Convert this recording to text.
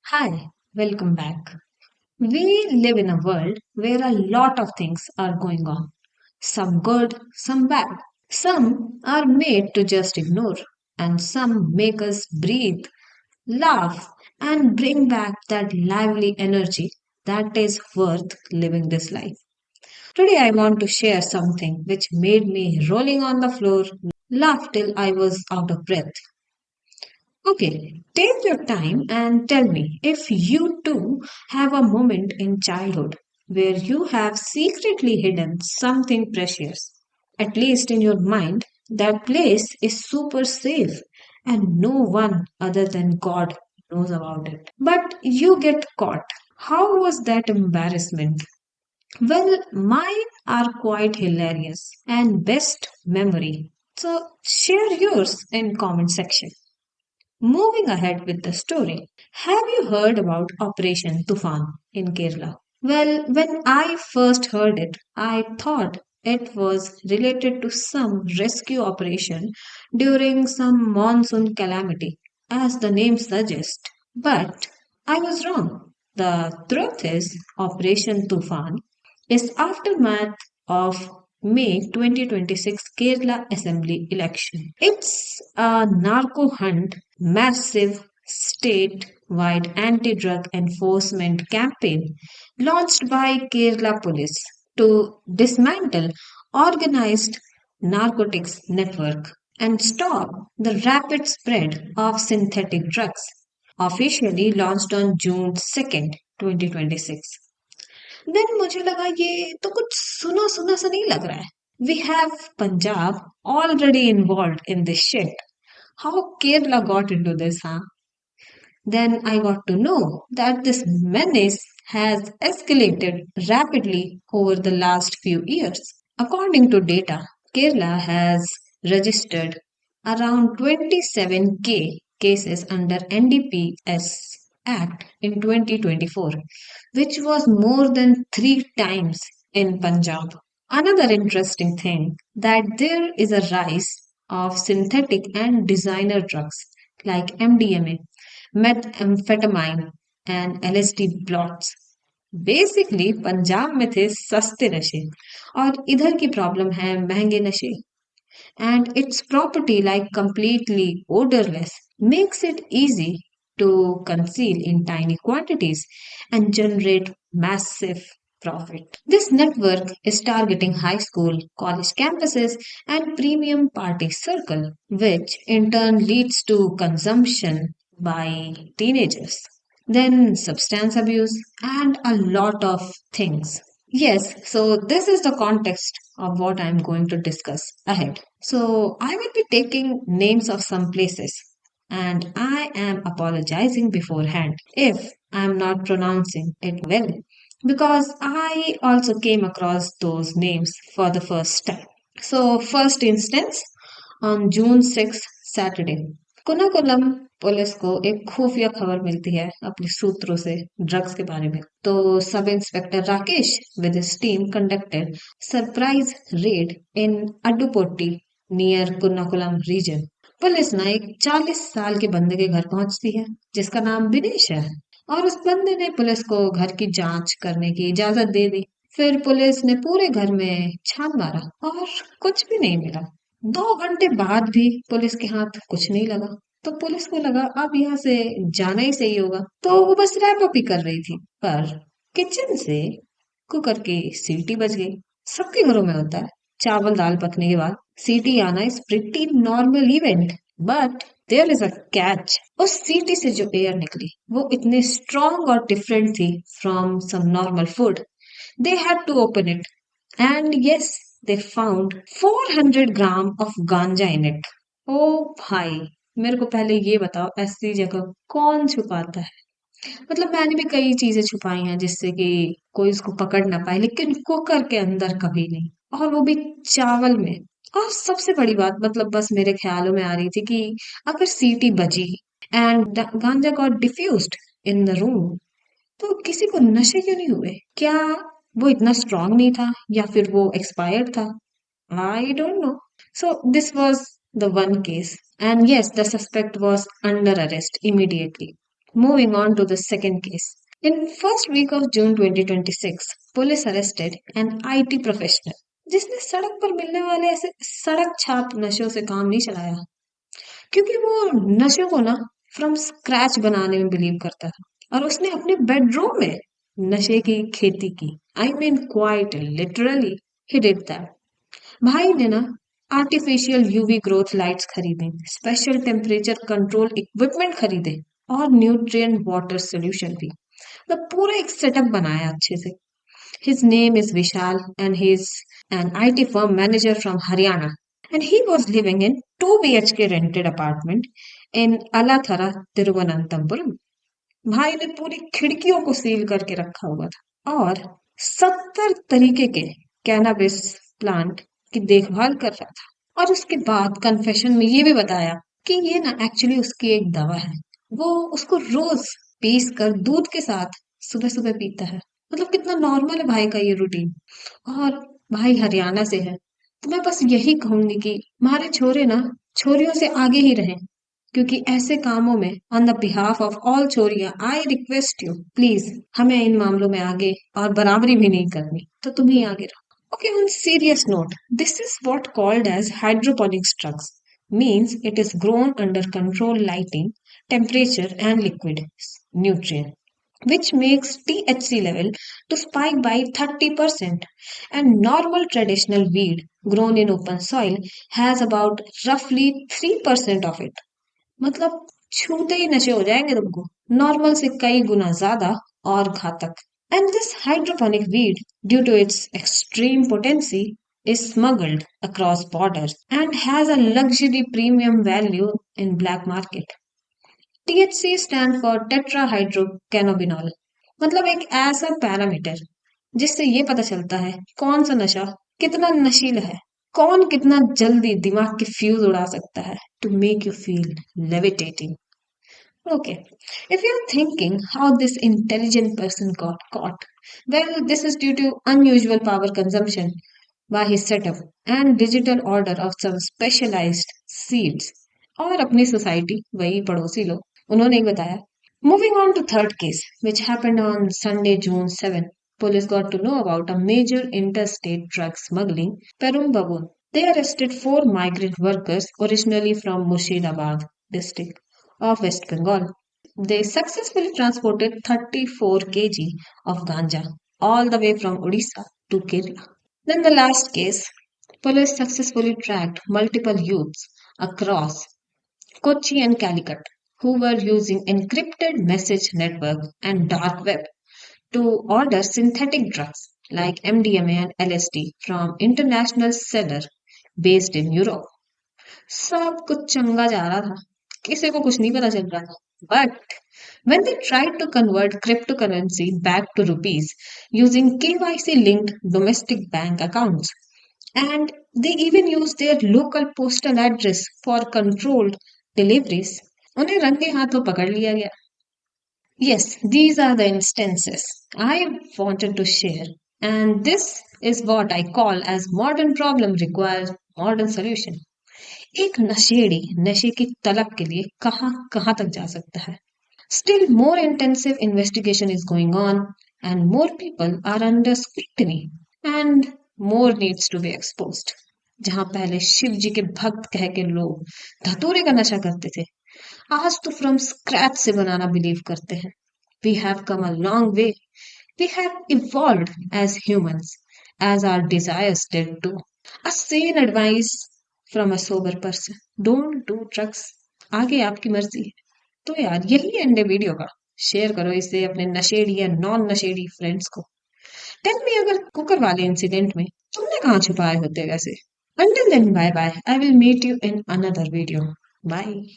Hi, welcome back. We live in a world where a lot of things are going on. Some good, some bad. Some are made to just ignore, and some make us breathe, laugh, and bring back that lively energy that is worth living this life. Today, I want to share something which made me rolling on the floor, laugh till I was out of breath. Okay, take your time and tell me if you too have a moment in childhood where you have secretly hidden something precious. At least in your mind, that place is super safe and no one other than God knows about it. But you get caught. How was that embarrassment? Well, mine are quite hilarious and best memory. So share yours in comment section. Moving ahead with the story, have you heard about Operation Tufan in Kerala? Well, when I first heard it, I thought it was related to some rescue operation during some monsoon calamity, as the name suggests. But I was wrong. The truth is, Operation Tufan is aftermath of May 2026 Kerala Assembly election. It's a narco hunt, massive state-wide anti-drug enforcement campaign launched by Kerala Police to dismantle organized narcotics network and stop the rapid spread of synthetic drugs. Officially launched on June 2nd, 2026. Then मुझे लगा ये तो कुछ सुना सुना सा नहीं लग रहा है. We have Punjab already involved in this shit. How Kerala got into this, huh? Then I got to know that this menace has escalated rapidly over the last few years. According to data, Kerala has registered around 27K cases under NDPS Act in 2024, which was more than three times in Punjab. Another interesting thing that there is a rise of synthetic and designer drugs like MDMA, methamphetamine, and LSD plots. Basically Punjab में थे सस्ते नशे और इधर की problem है महंगे नशे and its property like completely odorless makes it easy to conceal in tiny quantities and generate massive profit. This network is targeting high school, college campuses and premium party circle which in turn leads to consumption by teenagers. Then substance abuse and a lot of things. Yes, so this is the context of what I'm going to discuss ahead. So I will be taking names of some places and I am apologizing beforehand if I'm not pronouncing it well because I also came across those names for the first time. So, first instance on June 6th, Saturday. Kunnamkulam police को एक खुफिया खबर मिलती है अपने सूत्रों से drugs के बारे में तो सब inspector Rakesh with his team conducted surprise raid in Addupotti near Kunnakulam region police ना एक 40 साल के बंदे के घर पहुंचती है जिसका नाम विनेश है और उस बंदे ने पुलिस को घर की जांच करने की इजाजत दे दी फिर पुलिस ने पूरे घर में छान मारा और कुछ भी नहीं मिला 2 घंटे बाद भी पुलिस के हाथ कुछ नहीं लगा तो पुलिस को लगा अब यहाँ से जाना ही सही होगा तो वो बस रैप अप ही कर रही थी पर किचन से कुकर की सीटी बज गई सबके घरों में होता है चावल दाल पकने के बाद सीटी आना is pretty normal event but there is a catch उस सीटी से जो एयर निकली वो इतने स्ट्रॉन्ग और डिफरेंट थी from some normal food they had to open it and yes, they found 400 gram of ganja in it ओ भाई मेरे को पहले ये बताओ ऐसी जगह कौन छुपाता है मतलब मैंने भी कई चीजें छुपाई हैं जिससे कि कोई उसको पकड़ ना पाए लेकिन कुकर के अंदर कभी नहीं और वो भी चावल में और सबसे बड़ी बात मतलब बस मेरे ख्यालों में आ रही थी कि अगर सीटी बजी एंड गांजा got diffused in the room तो किसी को नशे क्यों नहीं हुए क्या वो इतना स्ट्रांग नहीं था या फिर वो एक्सपायर्ड था I don't know so this was the one case and yes the suspect was under arrest immediately Moving on to the second case. In first week of June 2026, police arrested an IT professional जिसने सड़क पर मिलने वाले ऐसे सड़क छाप नशों से काम नहीं चलाया, क्योंकि वो नशों को ना फ्रॉम स्क्रैच बनाने में बिलीव करता था और उसने अपने बेडरूम में नशे की खेती की। I mean quite literally he did that. भाई ने ना आर्टिफिशियल यूवी ग्रोथ लाइट्स खरीदे, स्पेशल टेम्परेचर कंट्रोल इक्विपमेंट खरीदे और न्यूट्रिएंट वाटर सोल्यूशन भी। तो पूरा एक सेटअप बनाया अच्छे से। His name is Vishal and he's an IT firm manager from Haryana. And he was living in 2 BHK rented apartment in Alathara, Thiruvananthapuram. भाई ने पूरी खिड़कियों को सील करके रखा हुआ था और 70 तरीके के कैनाबिस प्लांट की देखभाल कर रहा था। और उसके बाद कन्फेशन में ये भी बताया कि ये ना एक्चुअली उसकी एक दवा है। वो उसको रोज पीस कर दूध के साथ सुबह सुबह पीता है। मतलब कितना नॉर्मल है भाई का ये रूटीन। और भाई हरियाणा से है, तो मैं बस यही कहूंगी कि हमारे छोरे ना छोरियों से आगे ही रहें, क्योंकि ऐसे कामों में on the behalf of all छोरियां आई रिक्वेस्ट यू प्लीज हमें इन मामलों में आगे और बराबरी भी नहीं करनी, तो तुम ही आगे रहो। Okay, on serious note, this is what called as hydroponics drugs. Means it is grown under controlled lighting, temperature and liquid nutrient, which makes THC level to spike by 30%, and normal traditional weed grown in open soil has about roughly 3% of it. मतलब छूते ही नशे हो जाएंगे तुमको, normal से कई गुना ज्यादा और घातक। And this hydroponic weed, due to its extreme potency, is smuggled across borders and has a luxury premium value in black market. THC stand for tetrahydrocannabinol, मतलब एक ऐसा पैरामीटर जिससे ये पता चलता है कौन सा नशा कितना नशीला है, कौन कितना जल्दी दिमाग के फ्यूज उड़ा सकता है to make you feel levitating. Okay, if you're thinking how this intelligent person got caught, well, this is due to unusual power consumption by his setup and digital order of some specialized seeds और अपनी society वही पड़ोसी लोग उन्होंने ही बताया। Moving on to third case, which happened on Sunday, June 7, police got to know about a major interstate drug smuggling Perum Babun. They arrested 4 migrant workers originally from Murshidabad district of West Bengal. They successfully transported 34 kg of ganja all the way from Odisha to Kerala. Then the last case, police successfully tracked multiple youths across Kochi and Calicut who were using encrypted message network and dark web to order synthetic drugs like MDMA and LSD from international seller based in Europe. सब कुछ चंगा जा रहा था, किसी को कुछ नहीं पता चल रहा था। But when they tried to convert cryptocurrency back to rupees using KYC linked domestic bank accounts, and they even used their local postal address for controlled deliveries, उन्हें रंगे हाथों पकड़ लिया गया। Yes, these are the instances I wanted to share, and this is what I call as modern problem requires modern solution. एक नशेड़ी नशे की तलब के लिए कहाँ कहाँ तक जा सकता है? Still more intensive investigation is going on and more people are under scrutiny and more needs to be exposed. जहां पहले शिव जी के भक्त कह के लोग धतूरे का नशा करते थे, आज तो फ्रॉम स्क्रैच से बनाना बिलीव करते हैं। We have come a long way. We have evolved as humans, as our desires did too. A sane advice from a sober person. Don't do drugs. आगे आपकी मर्जी है। तो यार यही एंड है वीडियो का। शेयर करो इसे अपने नशेड़ी या नॉन नशेड़ी फ्रेंड्स को। टेल मी अगर कुकर वाले इंसिडेंट में तुमने कहाँ छुपाए होते वैसे। Until then, bye bye. I will meet you in another video. Bye.